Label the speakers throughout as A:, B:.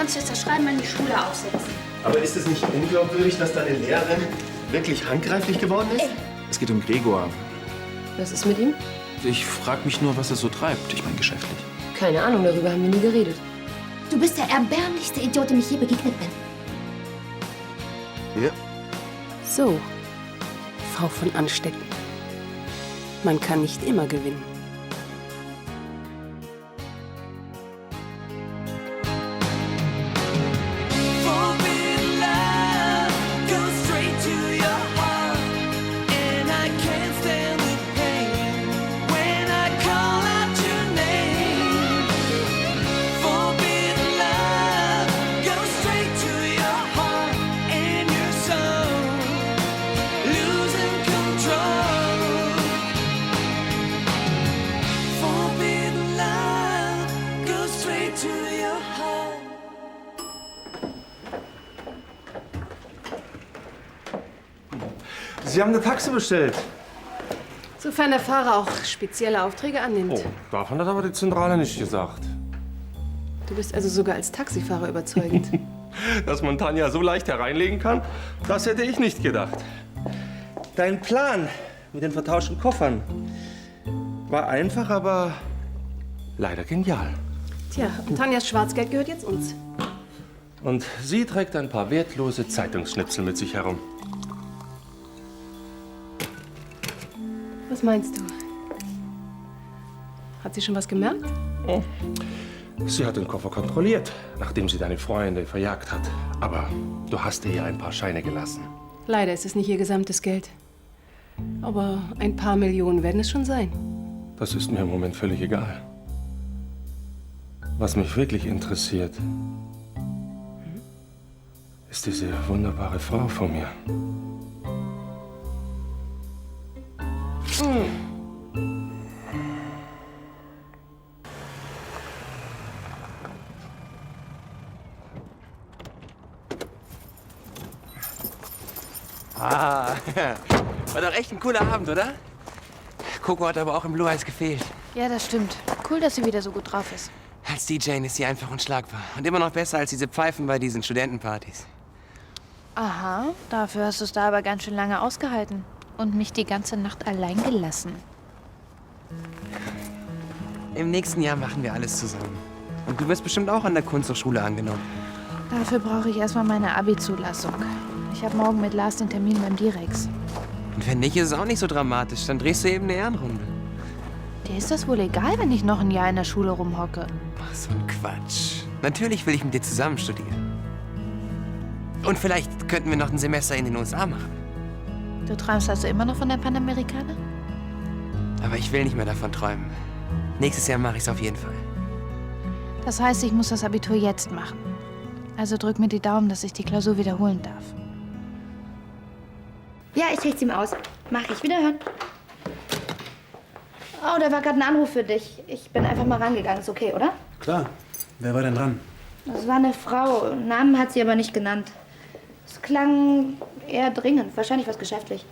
A: kannst du jetzt das Schreiben an die Schule aufsetzen.
B: Aber ist es nicht unglaubwürdig, dass deine Lehrerin wirklich handgreiflich geworden ist?
C: Es geht um Gregor.
D: Was ist mit ihm?
C: Ich frage mich nur, was er so treibt. Ich meine, geschäftlich.
D: Keine Ahnung, darüber haben wir nie geredet.
A: Du bist der erbärmlichste Idiot, dem ich je begegnet bin.
B: Ja.
D: So, Frau von Anstecken. Man kann nicht immer gewinnen.
E: Sie haben eine Taxe bestellt.
D: Sofern der Fahrer auch spezielle Aufträge annimmt.
E: Oh, davon hat aber die Zentrale nicht gesagt.
D: Du bist also sogar als Taxifahrer überzeugend.
E: Dass man Tanja so leicht hereinlegen kann, das hätte ich nicht gedacht. Dein Plan mit den vertauschten Koffern war einfach, aber leider genial.
D: Tja, und Tanjas Schwarzgeld gehört jetzt uns.
E: Und sie trägt ein paar wertlose Zeitungsschnipsel mit sich herum.
D: Was meinst du? Hat sie schon was gemerkt?
E: Oh. Sie hat den Koffer kontrolliert, nachdem sie deine Freunde verjagt hat. Aber du hast ihr ein paar Scheine gelassen.
D: Leider ist es nicht ihr gesamtes Geld. Aber ein paar Millionen werden es schon sein.
E: Das ist mir im Moment völlig egal. Was mich wirklich interessiert, ist diese wunderbare Frau von mir.
F: Ah, war doch echt ein cooler Abend, oder? Coco hat aber auch im Blue Eyes gefehlt.
A: Ja, das stimmt. Cool, dass sie wieder so gut drauf ist.
F: Als DJ ist sie einfach unschlagbar. Und immer noch besser als diese Pfeifen bei diesen Studentenpartys.
A: Aha, dafür hast du es da aber ganz schön lange ausgehalten. Und mich die ganze Nacht allein gelassen.
F: Im nächsten Jahr machen wir alles zusammen. Und du wirst bestimmt auch an der Kunsthochschule angenommen.
A: Dafür brauche ich erstmal meine Abi-Zulassung. Ich habe morgen mit Lars den Termin beim Direx.
F: Und wenn nicht, ist es auch nicht so dramatisch. Dann drehst du eben eine Ehrenrunde.
A: Dir ist das wohl egal, wenn ich noch ein Jahr in der Schule rumhocke?
F: Ach, so ein Quatsch. Natürlich will ich mit dir zusammen studieren. Und vielleicht könnten wir noch ein Semester in den USA machen.
A: Du träumst also immer noch von der Panamerikaner?
F: Aber ich will nicht mehr davon träumen. Nächstes Jahr mache ich es auf jeden Fall.
A: Das heißt, ich muss das Abitur jetzt machen. Also drück mir die Daumen, dass ich die Klausur wiederholen darf. Ja, ich richte ihm aus. Mach ich. Wiederhören. Oh, da war gerade ein Anruf für dich. Ich bin einfach mal rangegangen. Ist okay, oder?
G: Klar. Wer war denn dran?
A: Das war eine Frau. Namen hat sie aber nicht genannt. Es klang eher dringend. Wahrscheinlich was geschäftlich.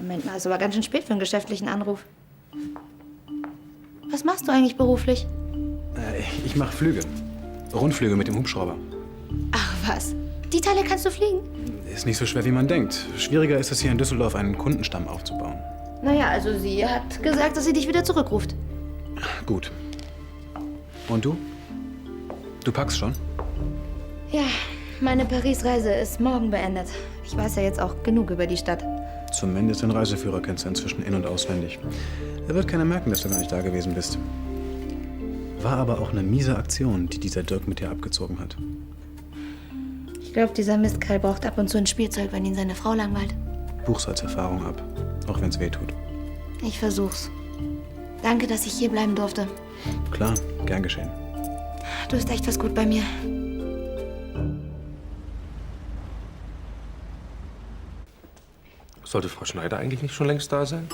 A: Moment mal, ist aber ganz schön spät für einen geschäftlichen Anruf. Was machst du eigentlich beruflich?
G: Ich mache Flüge. Rundflüge mit dem Hubschrauber.
A: Ach was. Die Teile kannst du fliegen?
G: Ist nicht so schwer, wie man denkt. Schwieriger ist es, hier in Düsseldorf einen Kundenstamm aufzubauen.
A: Naja, also sie hat gesagt, dass sie dich wieder zurückruft.
G: Gut. Und du? Du packst schon?
A: Ja, meine Paris-Reise ist morgen beendet. Ich weiß ja jetzt auch genug über die Stadt.
G: Zumindest den Reiseführer kennst du inzwischen in- und auswendig. Da wird keiner merken, dass du gar nicht da gewesen bist. War aber auch eine miese Aktion, die dieser Dirk mit dir abgezogen hat.
A: Ich glaube, dieser Mistkerl braucht ab und zu ein Spielzeug, wenn ihn seine Frau langweilt.
G: Buch's als Erfahrung ab, auch wenn's weh tut.
A: Ich versuch's. Danke, dass ich hier bleiben durfte.
G: Klar, gern geschehen.
A: Du bist echt was gut bei mir.
E: Sollte Frau Schneider eigentlich nicht schon längst da sein?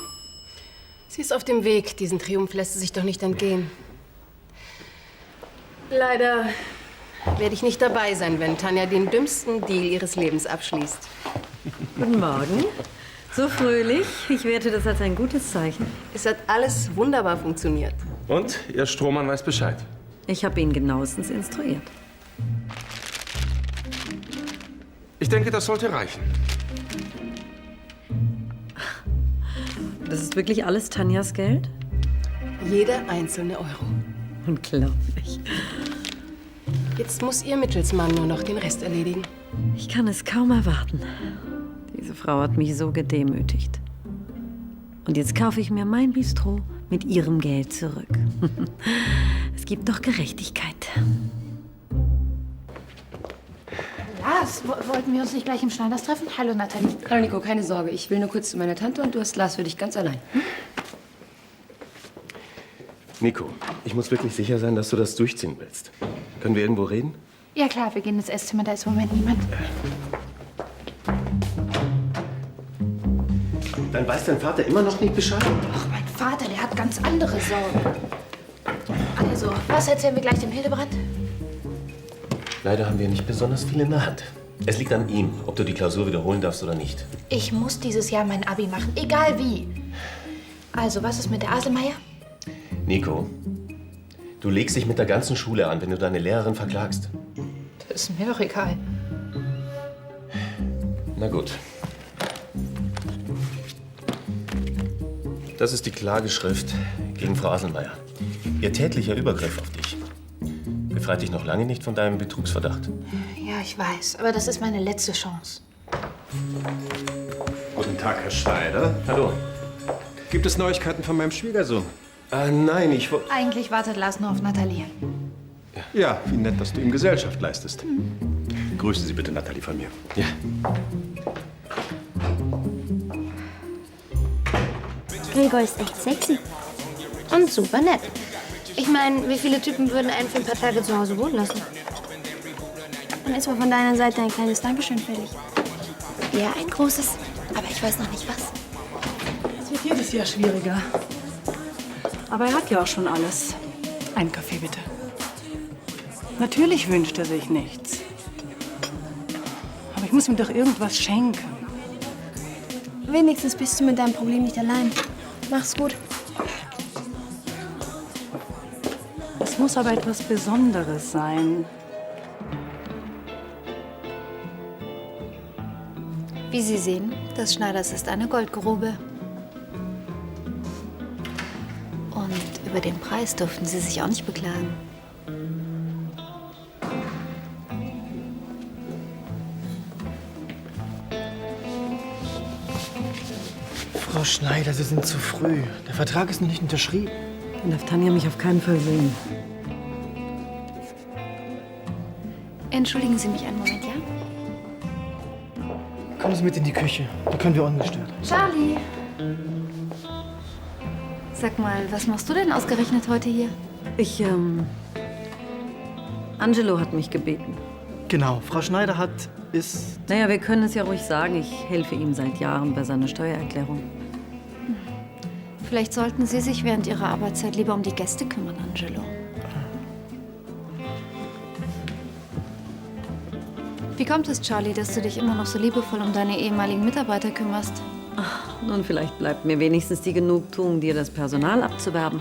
D: Sie ist auf dem Weg. Diesen Triumph lässt sie sich doch nicht entgehen. Leider werde ich nicht dabei sein, wenn Tanja den dümmsten Deal ihres Lebens abschließt.
H: Guten Morgen. So fröhlich. Ich werte das als ein gutes Zeichen.
D: Es hat alles wunderbar funktioniert.
E: Und Ihr Strohmann weiß Bescheid.
H: Ich habe ihn genauestens instruiert.
E: Ich denke, das sollte reichen.
H: Das ist wirklich alles Tanjas Geld?
D: Jeder einzelne Euro.
H: Unglaublich.
D: Jetzt muss Ihr Mittelsmann nur noch den Rest erledigen.
H: Ich kann es kaum erwarten. Diese Frau hat mich so gedemütigt. Und jetzt kaufe ich mir mein Bistro mit ihrem Geld zurück. Es gibt doch Gerechtigkeit.
A: Lars, wollten wir uns nicht gleich im Schneiders treffen? Hallo, Nathalie.
D: Hallo Nico, keine Sorge. Ich will nur kurz zu meiner Tante und du hast Lars für dich ganz allein.
B: Nico, ich muss wirklich sicher sein, dass du das durchziehen willst. Können wir irgendwo reden?
A: Ja klar, wir gehen ins Esszimmer, da ist im Moment niemand.
B: Dann weiß dein Vater immer noch nicht Bescheid?
A: Ach, mein Vater, der hat ganz andere Sorgen. Also, was erzählen wir gleich dem Hildebrand?
B: Leider haben wir nicht besonders viel in der Hand. Es liegt an ihm, ob du die Klausur wiederholen darfst oder nicht.
A: Ich muss dieses Jahr mein Abi machen, egal wie. Also, was ist mit der Aselmeier?
B: Nico, du legst dich mit der ganzen Schule an, wenn du deine Lehrerin verklagst.
A: Das ist mir doch egal.
B: Na gut. Das ist die Klageschrift gegen Frau Aselmeier. Ihr tätlicher Übergriff auf dich befreit dich noch lange nicht von deinem Betrugsverdacht.
A: Ja, ich weiß, aber das ist meine letzte Chance.
G: Guten Tag, Herr Schneider.
B: Hallo.
G: Gibt es Neuigkeiten von meinem Schwiegersohn?
B: Nein, ich wollte...
A: Eigentlich wartet Lars nur auf Nathalie.
G: Ja, wie nett, dass du ihm Gesellschaft leistest. Grüßen Sie bitte Nathalie von mir.
B: Ja.
I: Gregor ist echt sexy. Und super nett. Ich meine, wie viele Typen würden einen für ein paar Tage zu Hause wohnen lassen? Und ist mal von deiner Seite ein kleines Dankeschön fällig? Ja, ein großes. Aber ich weiß noch nicht was.
J: Es wird jedes Jahr schwieriger. Aber er hat ja auch schon alles. Einen Kaffee bitte. Natürlich wünscht er sich nichts. Aber ich muss ihm doch irgendwas schenken.
I: Wenigstens bist du mit deinem Problem nicht allein. Mach's gut.
J: Es muss aber etwas Besonderes sein.
A: Wie Sie sehen, das Schneiders ist eine Goldgrube. Und über den Preis durften Sie sich auch nicht beklagen.
K: Frau Schneider, Sie sind zu früh. Der Vertrag ist noch nicht unterschrieben.
H: Dann darf Tanja mich auf keinen Fall sehen.
A: Entschuldigen Sie mich einen Moment, ja?
K: Kommen Sie mit in die Küche. Da können wir ungestört.
A: Charlie! Sag mal, was machst du denn ausgerechnet heute hier?
H: Angelo hat mich gebeten.
K: Genau, Frau Schneider
H: Naja, wir können es ja ruhig sagen. Ich helfe ihm seit Jahren bei seiner Steuererklärung.
A: Vielleicht sollten Sie sich während Ihrer Arbeitszeit lieber um die Gäste kümmern, Angelo. Wie kommt es, Charlie, dass du dich immer noch so liebevoll um deine ehemaligen Mitarbeiter kümmerst?
H: Ach, nun, vielleicht bleibt mir wenigstens die Genugtuung, dir das Personal abzuwerben.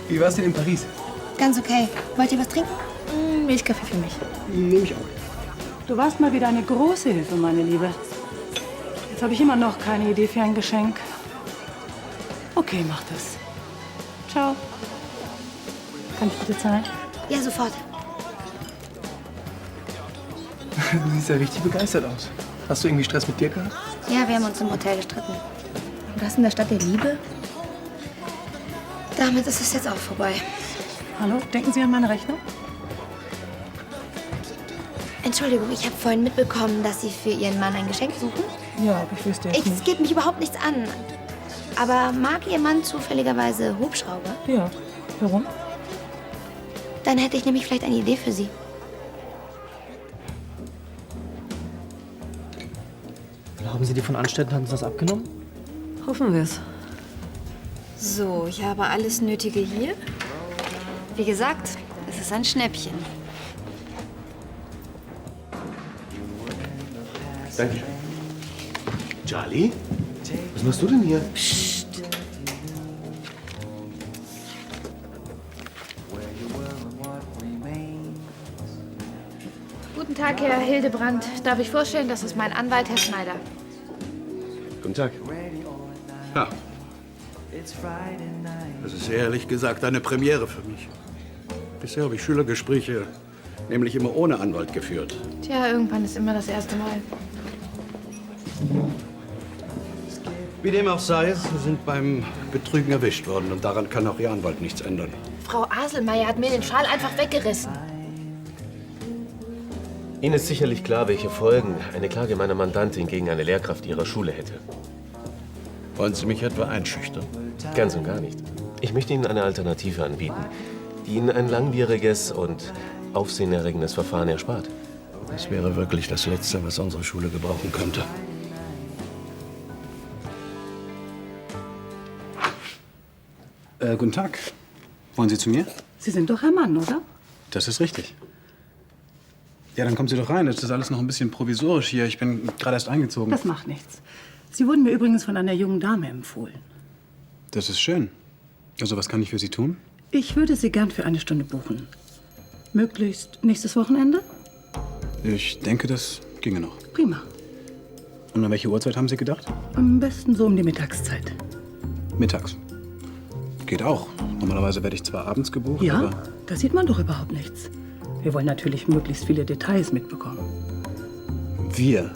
C: Wie war's denn in Paris?
I: Ganz okay. Wollt ihr was trinken?
A: Milchkaffee für mich.
C: Nehme ich auch.
J: Du warst mal wieder eine große Hilfe, meine Liebe. Jetzt habe ich immer noch keine Idee für ein Geschenk. Okay, mach das. Ciao. Kann ich bitte zahlen?
I: Ja, sofort.
C: Du siehst ja richtig begeistert aus. Hast du irgendwie Stress mit dir gehabt?
I: Ja, wir haben uns im Hotel gestritten. Und das in der Stadt der Liebe? Damit ist es jetzt auch vorbei.
J: Hallo, denken Sie an meine Rechnung?
I: Entschuldigung, ich habe vorhin mitbekommen, dass Sie für Ihren Mann ein Geschenk suchen.
J: Ja, aber ich wüsste jetzt
I: Es geht mich überhaupt nichts an. Aber mag Ihr Mann zufälligerweise Hubschrauber?
J: Ja, warum?
I: Dann hätte ich nämlich vielleicht eine Idee für Sie.
K: Glauben Sie, die von Anständen haben uns das abgenommen?
H: Hoffen wir es.
A: So, ich habe alles Nötige hier. Wie gesagt, es ist ein Schnäppchen.
B: Danke. Charlie? Was machst du denn hier?
A: Psst. Guten Tag, Herr Hildebrand. Darf ich vorstellen, das ist mein Anwalt, Herr Schneider.
B: Guten Tag.
L: Ja. Das ist ehrlich gesagt eine Premiere für mich. Bisher habe ich Schülergespräche nämlich immer ohne Anwalt geführt.
A: Tja, irgendwann ist immer das erste Mal.
L: Wie dem auch sei, Sie sind beim Betrügen erwischt worden und daran kann auch Ihr Anwalt nichts ändern.
A: Frau Aselmeier hat mir den Schal einfach weggerissen.
B: Ihnen ist sicherlich klar, welche Folgen eine Klage meiner Mandantin gegen eine Lehrkraft Ihrer Schule hätte.
L: Wollen Sie mich etwa einschüchtern?
B: Ganz und gar nicht. Ich möchte Ihnen eine Alternative anbieten, die Ihnen ein langwieriges und aufsehenerregendes Verfahren erspart.
L: Das wäre wirklich das Letzte, was unsere Schule gebrauchen könnte.
G: Guten Tag. Wollen Sie zu mir?
J: Sie sind doch Herr Mann, oder?
G: Das ist richtig. Ja, dann kommen Sie doch rein. Das ist alles noch ein bisschen provisorisch hier. Ich bin gerade erst eingezogen.
J: Das macht nichts. Sie wurden mir übrigens von einer jungen Dame empfohlen.
G: Das ist schön. Also, was kann ich für Sie tun?
J: Ich würde Sie gern für eine Stunde buchen. Möglichst nächstes Wochenende?
G: Ich denke, das ginge noch.
J: Prima.
G: Und an welche Uhrzeit haben Sie gedacht?
J: Am besten so um die Mittagszeit.
G: Mittags. Geht auch. Normalerweise werde ich zwar abends gebucht,
J: Ja,
G: aber...
J: da sieht man doch überhaupt nichts. Wir wollen natürlich möglichst viele Details mitbekommen.
G: Wir?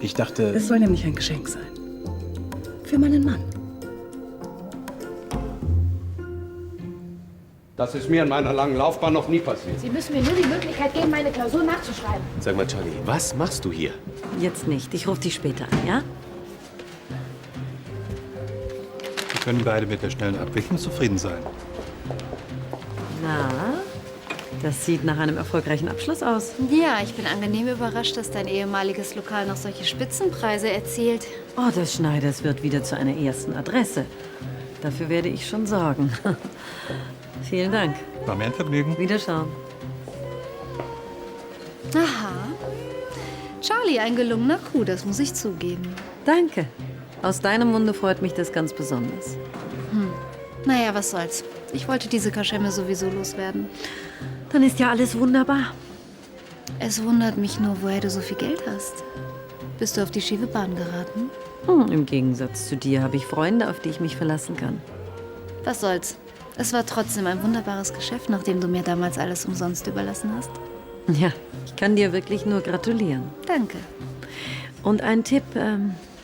G: Ich dachte...
J: Es soll nämlich ein Geschenk sein. Für meinen Mann.
L: Das ist mir in meiner langen Laufbahn noch nie passiert.
A: Sie müssen mir nur die Möglichkeit geben, meine Klausur nachzuschreiben.
B: Sag mal, Charlie, was machst du hier?
H: Jetzt nicht. Ich rufe dich später an, ja?
M: Wir können beide mit der schnellen Abwicklung zufrieden sein.
H: Na, das sieht nach einem erfolgreichen Abschluss aus.
N: Ja, ich bin angenehm überrascht, dass dein ehemaliges Lokal noch solche Spitzenpreise erzielt.
H: Oh, des Schneiders wird wieder zu einer ersten Adresse. Dafür werde ich schon sorgen. Vielen Dank.
M: War mir ein Vergnügen.
H: Wiederschauen.
N: Aha. Charlie, ein gelungener Coup, das muss ich zugeben.
H: Danke. Aus deinem Munde freut mich das ganz besonders.
N: Naja, was soll's. Ich wollte diese Kaschemme sowieso loswerden.
H: Dann ist ja alles wunderbar.
N: Es wundert mich nur, woher du so viel Geld hast. Bist du auf die schiefe Bahn geraten?
H: Im Gegensatz zu dir habe ich Freunde, auf die ich mich verlassen kann.
N: Was soll's. Es war trotzdem ein wunderbares Geschäft, nachdem du mir damals alles umsonst überlassen hast.
H: Ja, ich kann dir wirklich nur gratulieren.
N: Danke.
H: Und ein Tipp,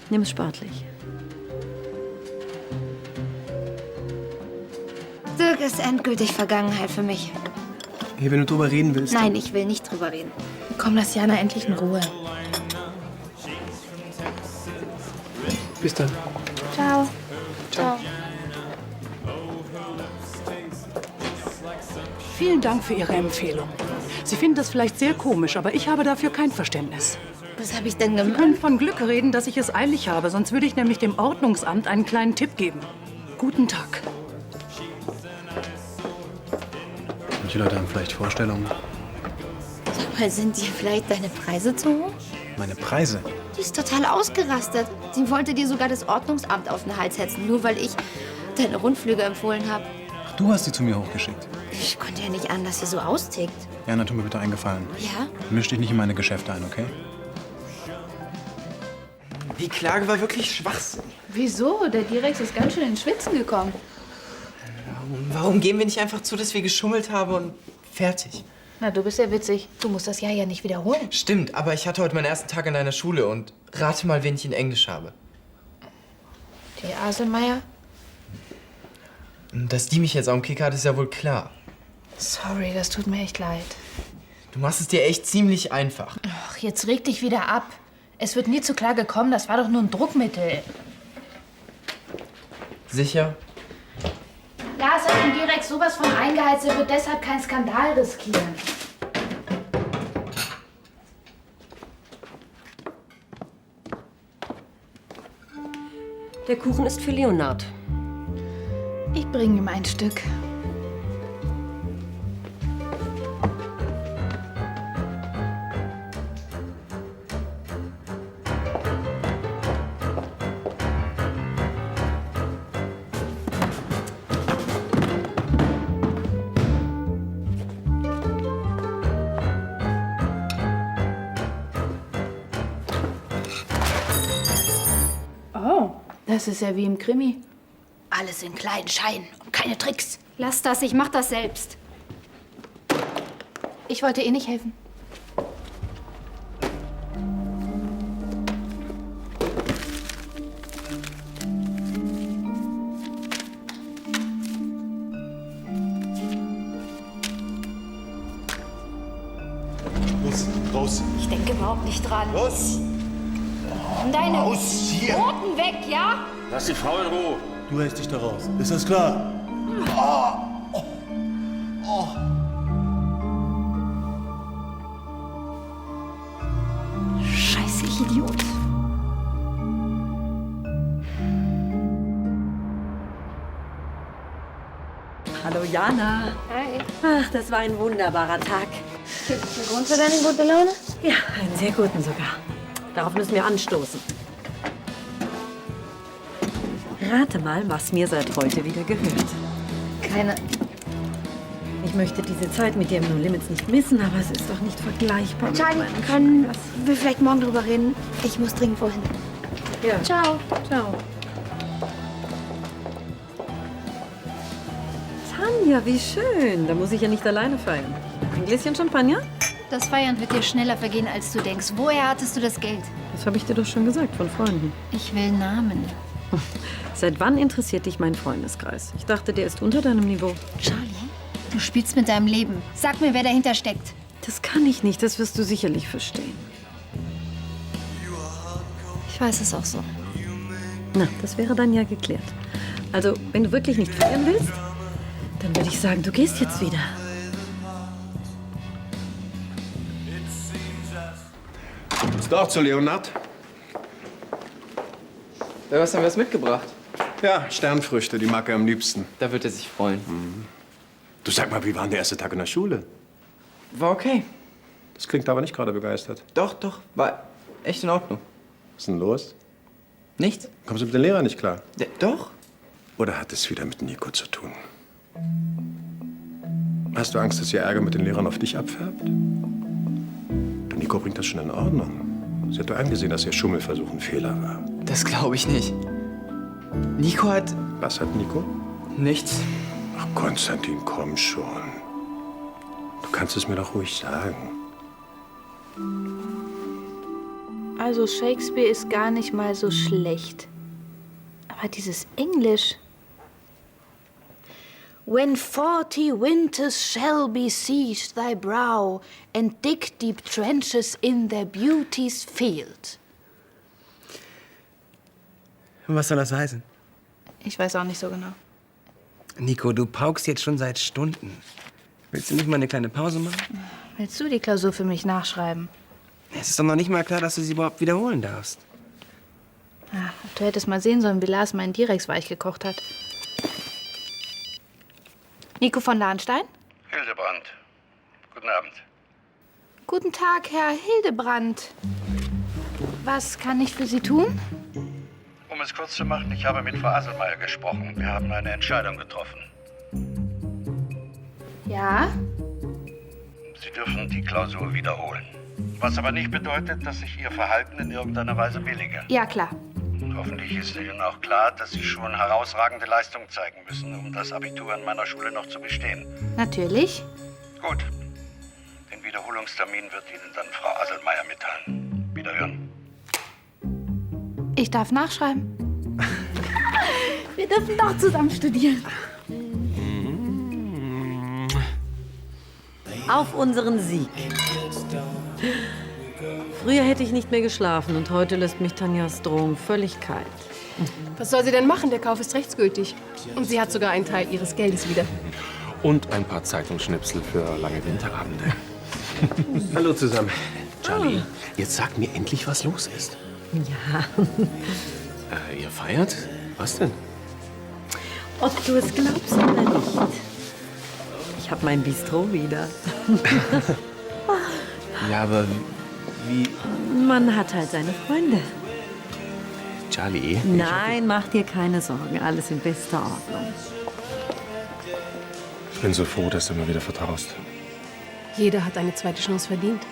H: nimm es sportlich.
A: Dirk ist endgültig Vergangenheit für mich.
C: Hey, wenn du drüber reden willst.
A: Nein, ich will nicht drüber reden. Komm, lass Jana endlich in Ruhe.
C: Bis dann.
A: Ciao. Ciao.
J: Vielen Dank für Ihre Empfehlung. Sie finden das vielleicht sehr komisch, aber ich habe dafür kein Verständnis.
A: Was habe ich denn
J: Sie
A: gemacht?
J: können von Glück reden, dass ich es eilig habe, sonst würde ich nämlich dem Ordnungsamt einen kleinen Tipp geben. Guten Tag.
G: Manche Leute haben vielleicht Vorstellungen.
A: Sag mal, sind dir vielleicht deine Preise zu hoch?
G: Meine Preise?
A: Die ist total ausgerastet. Sie wollte dir sogar das Ordnungsamt auf den Hals hetzen, nur weil ich deine Rundflüge empfohlen habe.
G: Ach, du hast sie zu mir hochgeschickt.
A: Ich konnte ja nicht an, dass sie so austickt.
G: Jana, tu mir bitte einen Gefallen.
A: Ja?
G: Misch dich nicht in meine Geschäfte ein, okay?
K: Die Klage war wirklich Schwachsinn.
A: Wieso? Der Direx ist ganz schön ins Schwitzen gekommen.
K: Warum geben wir nicht einfach zu, dass wir geschummelt haben und fertig?
A: Na, du bist ja witzig. Du musst das Jahr ja nicht wiederholen.
K: Stimmt, aber ich hatte heute meinen ersten Tag in deiner Schule und rate mal, wen ich in Englisch habe.
A: Die Aselmeier?
K: Dass die mich jetzt am Kick hat, ist ja wohl klar.
A: Sorry, das tut mir echt leid.
K: Du machst es dir echt ziemlich einfach.
A: Ach, jetzt reg dich wieder ab. Es wird nie zur Klage kommen, das war doch nur ein Druckmittel.
K: Sicher?
A: Lars hat ihm direkt sowas von eingeheizt, er wird deshalb keinen Skandal riskieren.
O: Der Kuchen ist für Leonard.
A: Ich bringe ihm ein Stück. Das ist ja wie im Krimi.
N: Alles in kleinen Scheinen und keine Tricks. Lass das, ich mach das selbst.
A: Ich wollte eh nicht helfen.
P: Los, raus.
N: Ich denke überhaupt nicht dran.
P: Los!
N: Deine
P: Raus hier!
N: Pfoten weg, ja?
P: Lass die Frau in Ruhe. Du hältst dich da raus. Ist das klar?
N: Scheiße, ich Idiot.
H: Hallo Jana.
I: Hi.
H: Ach, das war ein wunderbarer Tag.
I: Gibt es einen Grund für deine gute Laune?
H: Ja, einen sehr guten sogar. Darauf müssen wir anstoßen. Rate mal, was mir seit heute wieder gehört.
A: Keine.
H: Ich möchte diese Zeit mit dir im No Limits nicht missen, aber es ist doch nicht vergleichbar. mit
A: Charlie,
H: meinem
A: können
H: Schmerz.
A: wir vielleicht morgen drüber reden? Ich muss dringend wohin.
H: Ja.
A: Ciao.
H: Ciao. Tanja, wie schön. Da muss ich ja nicht alleine feiern. Ein Gläschen Champagner?
N: Das Feiern wird dir schneller vergehen, als du denkst. Woher hattest du das Geld?
H: Das habe ich dir doch schon gesagt, von Freunden.
N: Ich will Namen.
H: Seit wann interessiert dich mein Freundeskreis? Ich dachte, der ist unter deinem Niveau.
N: Charlie, du spielst mit deinem Leben. Sag mir, wer dahinter steckt.
H: Das kann ich nicht, das wirst du sicherlich verstehen.
N: Ich weiß es auch so.
H: Na, das wäre dann ja geklärt. Also, wenn du wirklich nicht feiern willst, dann würde ich sagen, du gehst jetzt wieder.
C: Willst du auch zu Leonard?
Q: Du hast dann was mitgebracht.
C: Ja, Sternfrüchte, die mag er am liebsten.
Q: Da wird er sich freuen.
C: Du, sag mal, wie war denn der erste Tag in der Schule?
Q: War okay.
C: Das klingt aber nicht gerade begeistert.
Q: Doch, war echt in Ordnung.
C: Was ist denn los?
Q: Nichts.
C: Kommst du mit den Lehrern nicht klar?
Q: Ja, doch.
C: Oder hat es wieder mit Nico zu tun? Hast du Angst, dass ihr Ärger mit den Lehrern auf dich abfärbt? Du, Nico bringt das schon in Ordnung. Sie hat doch angesehen, dass ihr Schummelversuch ein Fehler war.
Q: Das glaube ich nicht. Nico hat...
C: Was hat Nico?
Q: Nichts.
C: Ach, Konstantin, komm schon. Du kannst es mir doch ruhig sagen.
A: Also Shakespeare ist gar nicht mal so schlecht. Aber dieses Englisch. When 40 winters shall besiege thy brow and dig deep trenches in their beauty's field.
Q: Was soll das heißen?
A: Ich weiß auch nicht so genau.
Q: Nico, du paukst jetzt schon seit Stunden. Willst du nicht mal eine kleine Pause machen?
A: Willst du die Klausur für mich nachschreiben?
Q: Es ist doch noch nicht mal klar, dass du sie überhaupt wiederholen darfst.
A: Ach, du hättest mal sehen sollen, wie Lars meinen Direx weich gekocht hat. Nico von Lahnstein?
L: Hildebrand. Guten Abend.
A: Guten Tag, Herr Hildebrand. Was kann ich für Sie tun?
L: Um es kurz zu machen, ich habe mit Frau Aselmeier gesprochen. Wir haben eine Entscheidung getroffen.
A: Ja?
L: Sie dürfen die Klausur wiederholen. Was aber nicht bedeutet, dass ich Ihr Verhalten in irgendeiner Weise billige.
A: Ja, klar.
L: Und hoffentlich ist Ihnen auch klar, dass Sie schon herausragende Leistung zeigen müssen, um das Abitur an meiner Schule noch zu bestehen.
A: Natürlich.
L: Gut. Den Wiederholungstermin wird Ihnen dann Frau Aselmeier mitteilen. Wiederhören.
A: Ich darf nachschreiben. Wir dürfen doch zusammen studieren.
H: Auf unseren Sieg. Früher hätte ich nicht mehr geschlafen und heute lässt mich Tanjas Drohung völlig kalt.
O: Was soll sie denn machen? Der Kauf ist rechtsgültig. Und sie hat sogar einen Teil ihres Geldes wieder.
E: Und ein paar Zeitungsschnipsel für lange Winterabende.
C: Hallo zusammen. Charlie, jetzt sag mir endlich, was los ist.
H: Ja.
B: Ihr feiert? Was denn?
H: Ob du es glaubst oder nicht. Ich habe mein Bistro wieder.
B: Ja, aber wie...
H: Man hat halt seine Freunde.
B: Charlie?
H: Nein, mach dir keine Sorgen. Alles in bester Ordnung.
E: Ich bin so froh, dass du mir wieder vertraust.
O: Jeder hat eine zweite Chance verdient.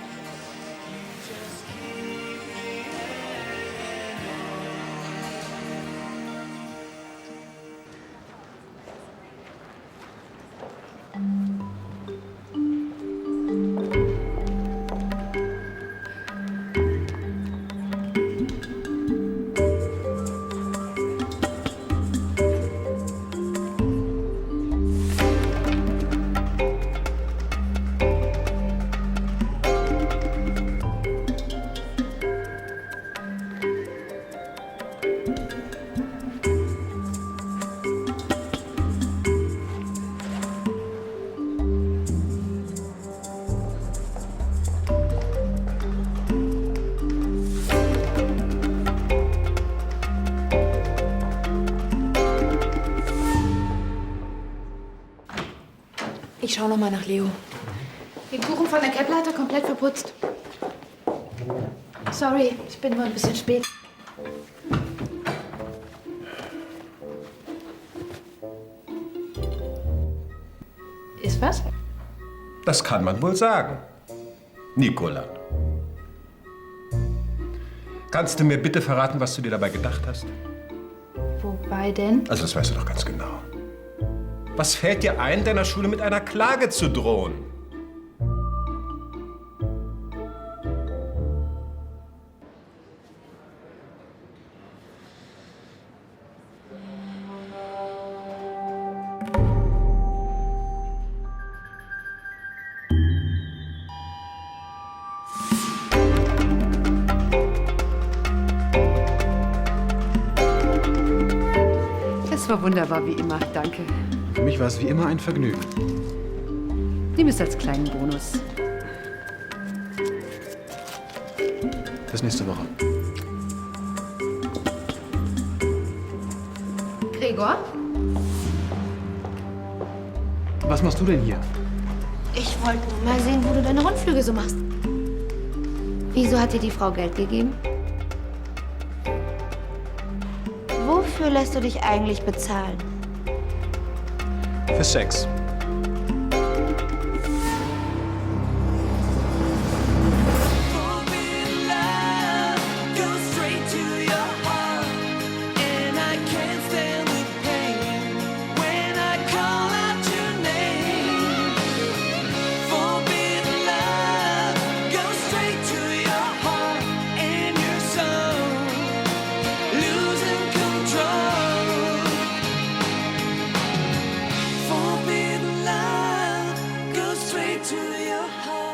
J: Ich schau noch mal nach Leo.
A: Den Kuchen von der Kettleiter komplett verputzt. Sorry, ich bin wohl ein bisschen spät. Ist was?
C: Das kann man wohl sagen. Nicola. Kannst du mir bitte verraten, was du dir dabei gedacht hast?
A: Wobei denn?
C: Also, das weißt du doch ganz genau. Was fällt dir ein, deiner Schule mit einer Klage zu drohen?
J: Das war wunderbar wie immer, danke.
G: Für mich war es wie immer ein Vergnügen.
J: Nimm es als kleinen Bonus.
G: Bis nächste Woche.
A: Gregor?
G: Was machst du denn hier?
I: Ich wollte nur mal sehen, wo du deine Rundflüge so machst. Wieso hat dir die Frau Geld gegeben? Wofür lässt du dich eigentlich bezahlen?
G: Für Sex.
R: to your heart.